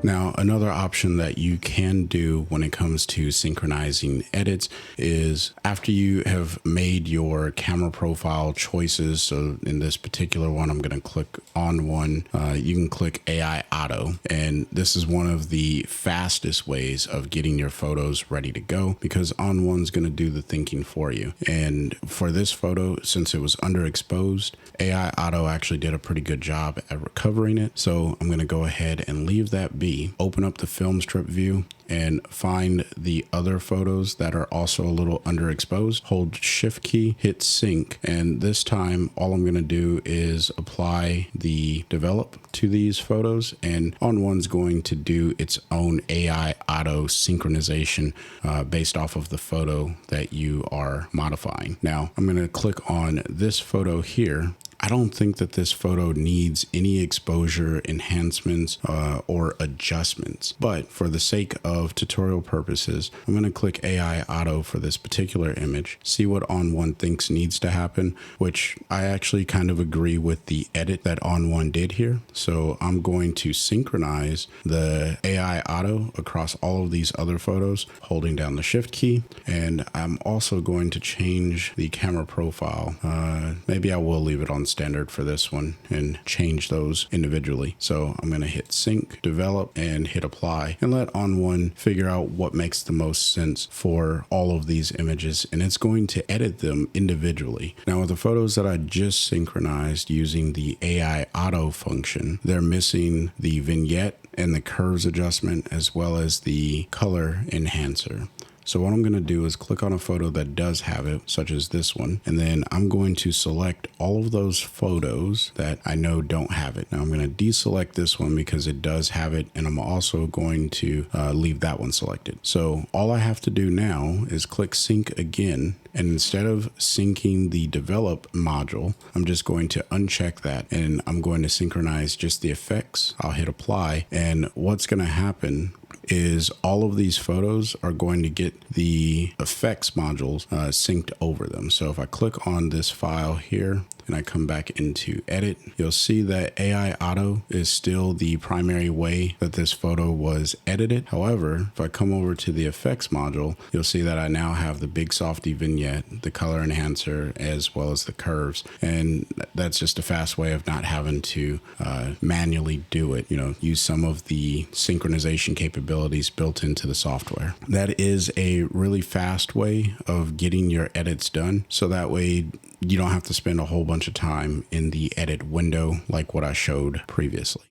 Now, another option that you can do when it comes to synchronizing edits is after you have made your camera profile choices. So in this particular one, I'm going to click ON1. You can click AI Auto, and this is one of the fastest ways of getting your photos ready to go because ON1 is going to do the thinking for you. And for this photo, since it was underexposed, AI Auto actually did a pretty good job at recovering it. So I'm going to go ahead and leave that be, open up the film strip view and find the other photos that are also a little underexposed. Hold shift key, hit sync. And this time, all I'm going to do is apply the develop to these photos, and ON1's going to do its own AI auto synchronization based off of the photo that you are modifying. Now I'm going to click on this photo here. I don't think that this photo needs any exposure enhancements or adjustments, but for the sake of tutorial purposes, I'm going to click AI Auto for this particular image, see what ON1 thinks needs to happen, which I actually kind of agree with the edit that ON1 did here. So I'm going to synchronize the AI Auto across all of these other photos, holding down the shift key, and I'm also going to change the camera profile. Maybe I will leave it on standard for this one and change those individually. So I'm going to hit sync, develop, and hit apply and let ON1 figure out what makes the most sense for all of these images, and it's going to edit them individually. Now with the photos that I just synchronized using the AI auto function, they're missing the vignette and the curves adjustment as well as the color enhancer. So what I'm going to do is click on a photo that does have it, such as this one, and then I'm going to select all of those photos that I know don't have it. Now I'm going to deselect this one because it does have it, and I'm also going to leave that one selected. So all I have to do now is click sync again, and instead of syncing the develop module, I'm just going to uncheck that and I'm going to synchronize just the effects. I'll hit apply, and what's going to happen is all of these photos are going to get the effects modules synced over them. So if I click on this file here and I come back into edit, you'll see that AI auto is still the primary way that this photo was edited. However, if I come over to the effects module, you'll see that I now have the big softy vignette, the color enhancer, as well as the curves. And that's just a fast way of not having to manually do it, use some of the synchronization capabilities built into the software. That is a really fast way of getting your edits done. So that way you don't have to spend a whole bunch of time in the edit window like what I showed previously.